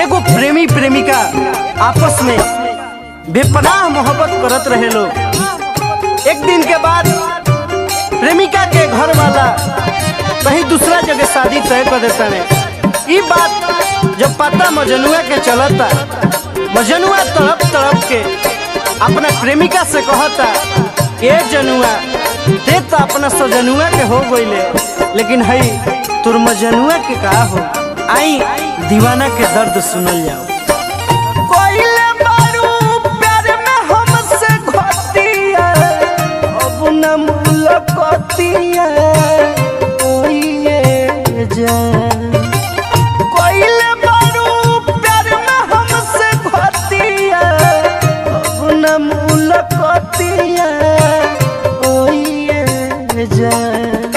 एगो प्रेमी प्रेमिका आपस में बेपनाह मोहब्बत करत रहे लोग। एक दिन के बाद प्रेमिका के घर वाला कहीं दूसरा जगह शादी तय कर देता है। ये बात जब पता मजनुआ के चलता, मजनुआ तड़प तड़प के अपना प्रेमिका से कहता, ए जनुआ ते तो अपना सजनुआ के हो गईले, लेकिन हई तुर मजनुआ के का हो। आई दीवाना के दर्द सुनल जाओ। कोइले बारू प्यार में हमसे घटिया, अब न मुलाकातिया ओए जान। कोइले बारू प्यार में हमसे घटिया, अब न मुलाकातिया ओए जान।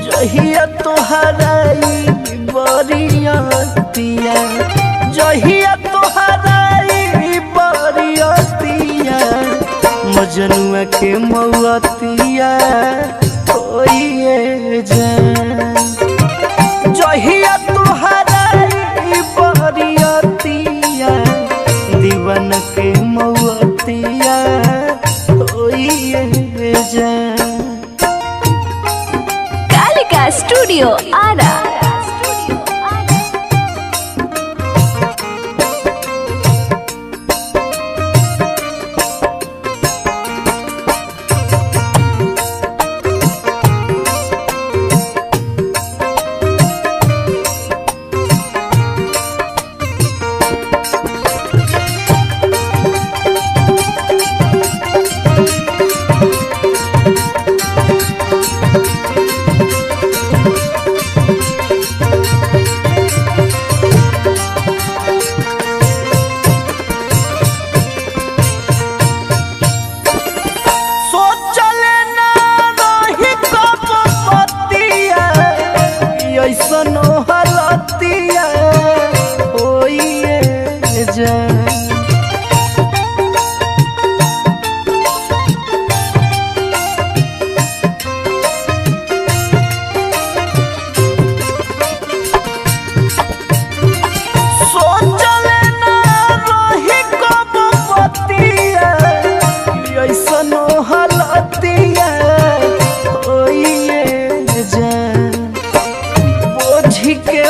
जहिया तोहराई बरियतिया, जहिया तोहराई बरियतिया, मजनुआ के मौतिया होइए जान। जहिया तोहराई बरियतिया, दीवान के मौतिया होइए जान। कालिका स्टूडियो आरा।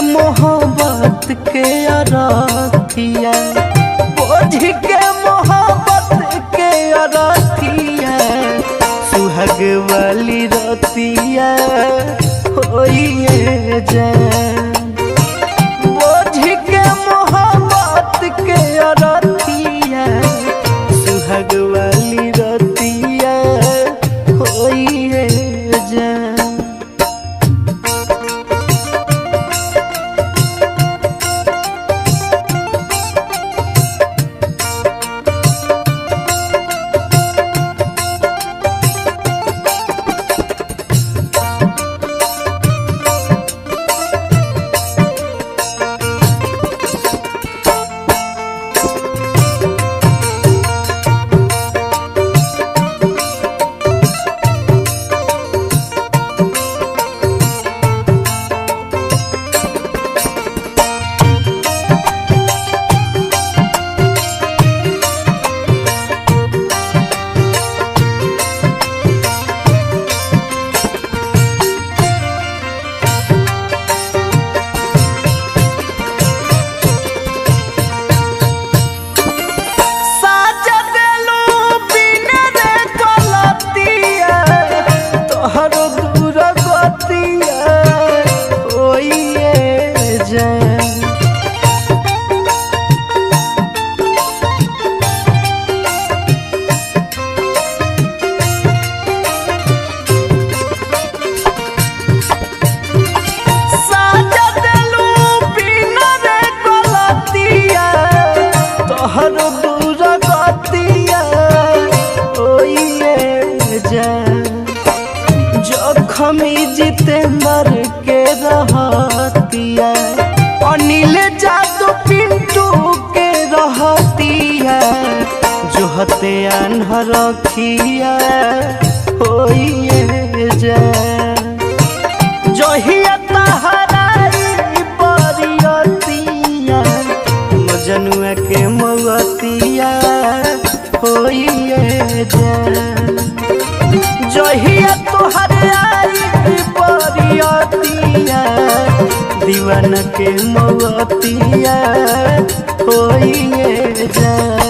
मोहब्बत के अरथिया, बोझ के मोहब्बत के अरथिया, सुहाग वाली रतिया होइए जान। बोझ के मोहब्बत के अरथिया, सुहाग वाली रतिया होइए जान। जखमी जितेंद्र के रहतिया, अनिल जादू पिंटू के रहतिया, जो हते अनहर रखिया होइए जान। जहिया तहराई बरियतिया, मजनुआ के मौतिया होइए जान। जहिया तोहर आई बरियतिया दीवाना के मौतिया होइए जान।